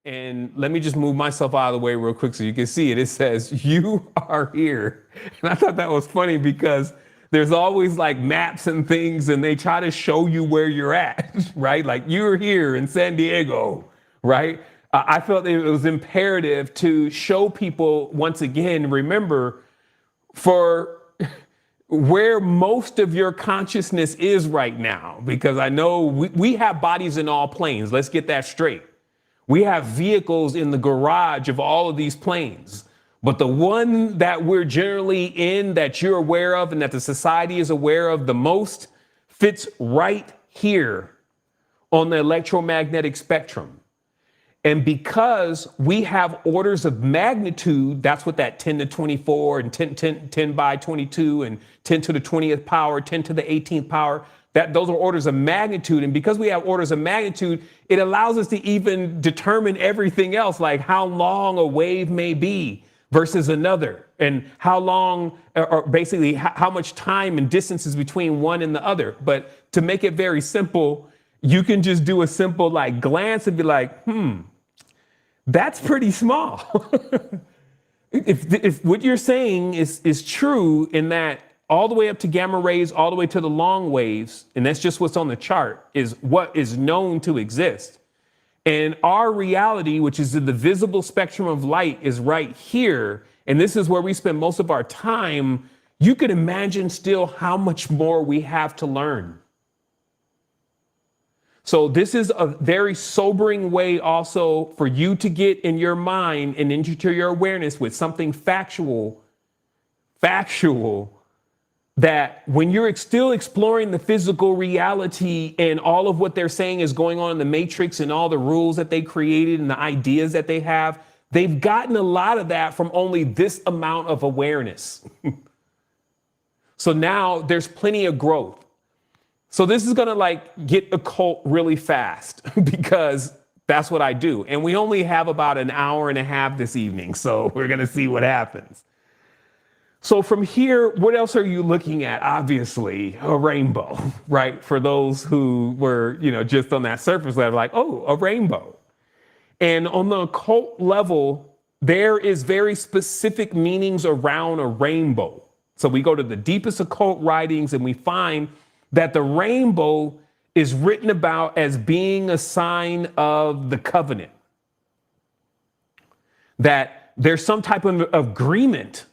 And let me just move myself out of the way real quick so you can see it. It says, you are here. And I thought that was funny because there's always like maps and things and they try to show you where you're at, right? Like you're here in San Diego, right? I felt it was imperative to show people once again, remember, for where most of your consciousness is right now, because I know we have bodies in all planes. Let's get that straight. We have vehicles in the garage of all of these planes, but the one that we're generally in, that you're aware of and that the society is aware of the most, fits right here on the electromagnetic spectrum. And because we have orders of magnitude, that's what that 10 to 24 and 10 by 22 and 10 to the 20th power, 10 to the 18th power, those are orders of magnitude. And because we have orders of magnitude, it allows us to even determine everything else, like how long a wave may be versus another, and how long, or basically how much time and distances between one and the other. But to make it very simple, you can just do a simple like glance and be like, that's pretty small. if what you're saying is true, in that all the way up to gamma rays, all the way to the long waves, and that's just what's on the chart, is what is known to exist. And our reality, which is in the visible spectrum of light, is right here. And this is where we spend most of our time. You can imagine still how much more we have to learn. So this is a very sobering way also for you to get in your mind and into your awareness with something factual, that when you're still exploring the physical reality and all of what they're saying is going on in the matrix and all the rules that they created and the ideas that they have, they've gotten a lot of that from only this amount of awareness. So now there's plenty of growth. So this is going to like get occult really fast because that's what I do. And we only have about an hour and a half this evening. So we're going to see what happens. So from here, what else are you looking at? Obviously, a rainbow, right? For those who were, just on that surface level, like, oh, a rainbow. And on the occult level, there is very specific meanings around a rainbow. So we go to the deepest occult writings and we find that the rainbow is written about as being a sign of the covenant. That there's some type of agreement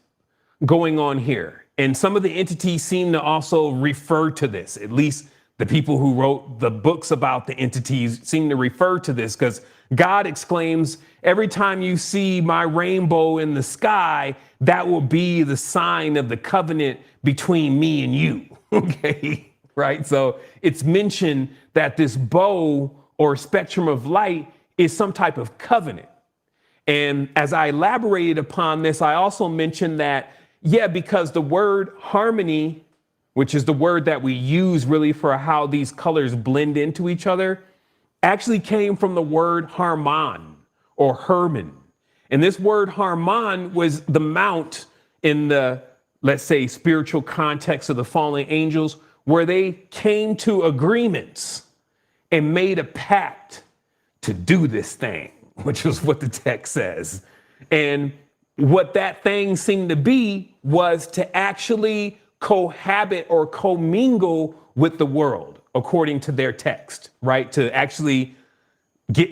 going on here. And some of the entities seem to also refer to this. At least the people who wrote the books about the entities seem to refer to this, because God exclaims, every time you see my rainbow in the sky, that will be the sign of the covenant between me and you. Okay. Right. So it's mentioned that this bow or spectrum of light is some type of covenant. And as I elaborated upon this, I also mentioned that, because the word harmony, which is the word that we use really for how these colors blend into each other, actually came from the word harmon or Herman. And this word harmon was the mount in the, let's say, spiritual context of the fallen angels, where they came to agreements and made a pact to do this thing, which is what the text says. And what that thing seemed to be was to actually cohabit or commingle with the world, according to their text, right? To actually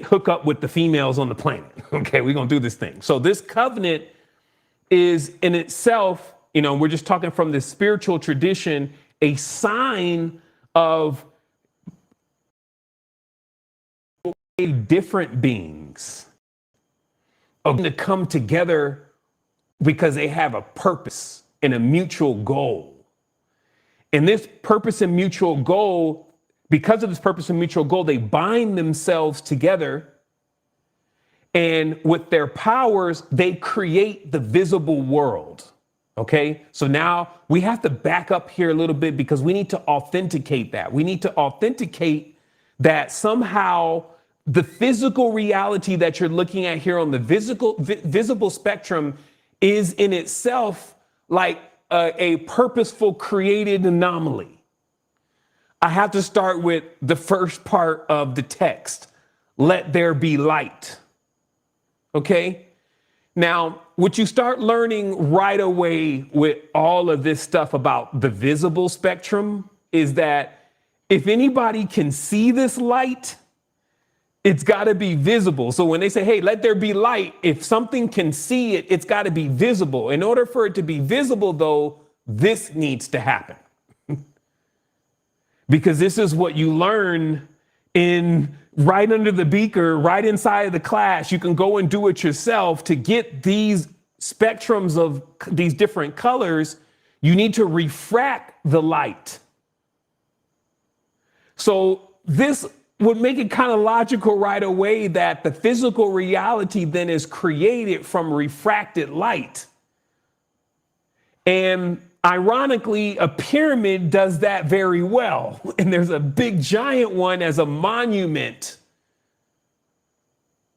hook up with the females on the planet. Okay, we're going to do this thing. So this covenant is in itself, we're just talking from this spiritual tradition, a sign of different beings to come together because they have a purpose and a mutual goal. And this purpose and mutual goal, because of this purpose and mutual goal, they bind themselves together. And with their powers, they create the visible world. Okay, so now we have to back up here a little bit because we need to authenticate that. We need to authenticate that somehow the physical reality that you're looking at here on the visible spectrum is in itself like a purposeful created anomaly. I have to start with the first part of the text. Let there be light. Okay. Now, what you start learning right away with all of this stuff about the visible spectrum is that if anybody can see this light, it's got to be visible. So when they say, hey, let there be light, if something can see it, it's got to be visible. In order for it to be visible, though, this needs to happen. Because this is what you learn in right under the beaker, right inside of the class. You can go and do it yourself. To get these spectrums of these different colors, you need to refract the light. So this would make it kind of logical right away that the physical reality then is created from refracted light. And ironically, a pyramid does that very well. And there's a big giant one as a monument.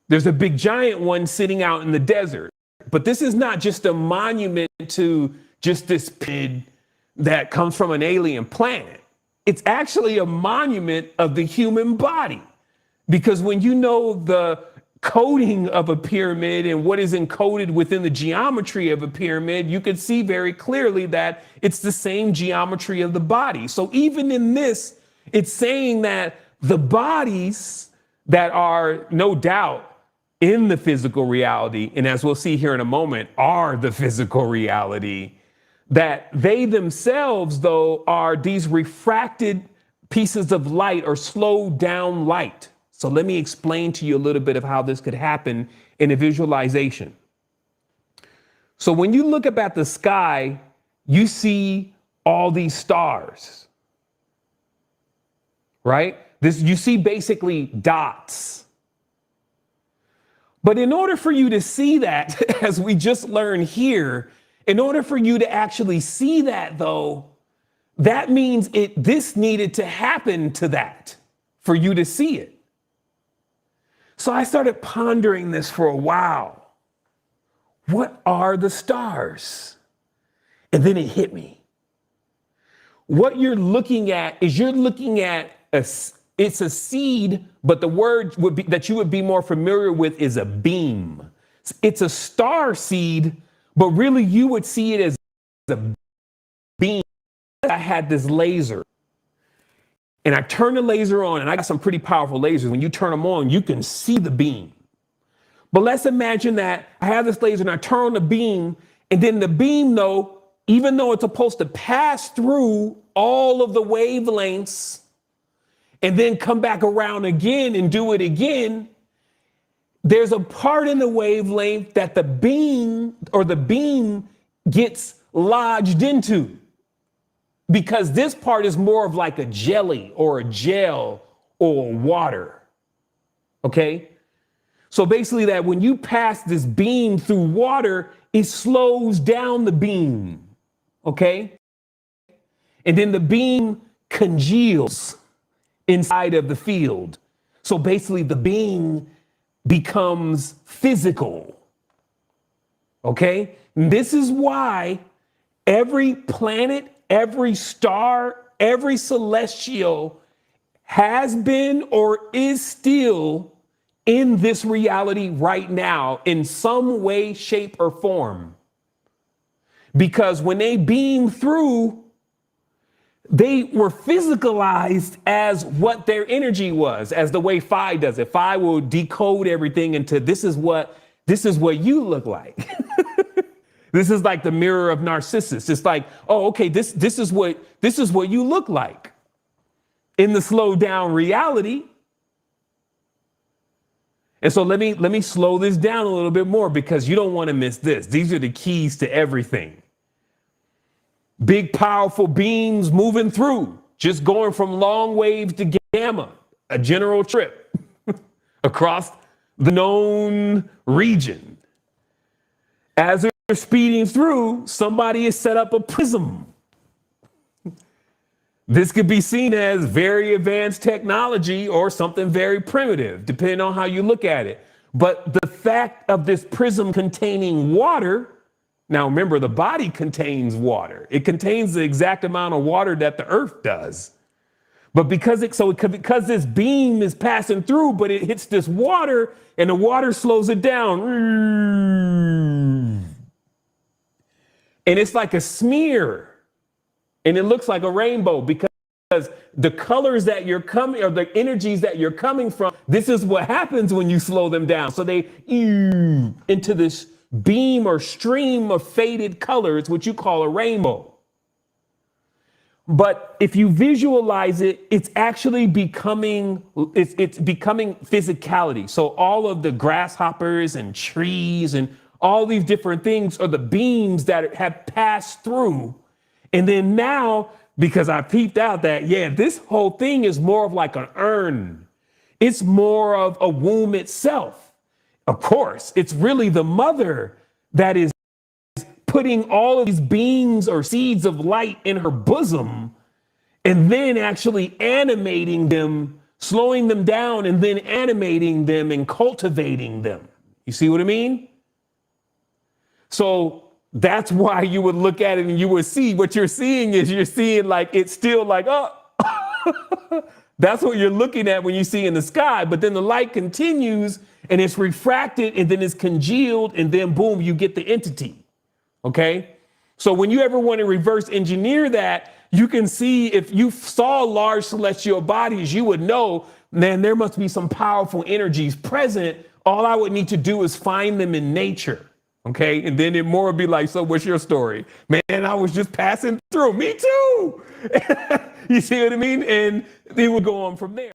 There's a big giant one sitting out in the desert. But this is not just a monument to just this pyramid that comes from an alien planet. It's actually a monument of the human body. Because when you know the coding of a pyramid and what is encoded within the geometry of a pyramid, you can see very clearly that it's the same geometry of the body. So even in this, it's saying that the bodies that are no doubt in the physical reality, and as we'll see here in a moment, are the physical reality, that they themselves, though, are these refracted pieces of light or slowed down light. So let me explain to you a little bit of how this could happen in a visualization. So when you look up at the sky, you see all these stars, right? You see basically dots. But in order for you to see that, as we just learned here, in order for you to actually see that, though, that means this needed to happen to that for you to see it. So I started pondering this for a while. What are the stars? And then it hit me. What you're looking at is it's a seed, but the word that you would be more familiar with is a beam. It's a star seed, but really you would see it as a beam. I had this laser. And I turned the laser on, and I got some pretty powerful lasers. When you turn them on, you can see the beam. But let's imagine that I have this laser and I turn on the beam, and then the beam, though, even though it's supposed to pass through all of the wavelengths and then come back around again and do it again, there's a part in the wavelength that the beam gets lodged into. Because this part is more of like a jelly or a gel or water. Okay? So basically that when you pass this beam through water, it slows down the beam. Okay? And then the beam congeals inside of the field. So basically the beam becomes physical. Okay? And this is why every planet, every star, every celestial has been or is still in this reality right now in some way, shape, or form. Because when they beam through, they were physicalized as what their energy was, as the way Phi does it. Phi will decode everything into this is what you look like. This is like the mirror of Narcissus. It's like, oh, okay, this is what you look like in the slowed down reality. And so let me slow this down a little bit more because you don't want to miss this. These are the keys to everything. Big, powerful beams moving through, just going from long wave to gamma, a general trip across the known region. As they're speeding through, somebody has set up a prism. This could be seen as very advanced technology or something very primitive, depending on how you look at it. But the fact of this prism containing water, now remember, the body contains water. It contains the exact amount of water that the earth does. But because this beam is passing through, but it hits this water and the water slows it down. And it's like a smear and it looks like a rainbow because the colors that you're coming or the energies that you're coming from, this is what happens when you slow them down. So they into this beam or stream of faded colors, which you call a rainbow. But if you visualize it, it's actually becoming physicality. So all of the grasshoppers and trees and all these different things are the beams that have passed through. And then now, because I peeped out that, this whole thing is more of like an urn. It's more of a womb itself. Of course, it's really the mother that is putting all of these beams or seeds of light in her bosom and then actually animating them, slowing them down and then animating them and cultivating them. You see what I mean? So that's why you would look at it and you would see what you're seeing is you're seeing like it's still like, oh, that's what you're looking at when you see in the sky. But then the light continues and it's refracted and then it's congealed and then boom, you get the entity. Okay, so when you ever want to reverse engineer that, you can see if you saw large celestial bodies, you would know, man, there must be some powerful energies present. All I would need to do is find them in nature. Okay, and then it more would be like, so what's your story? Man, I was just passing through. Me too. You see what I mean? And it would go on from there.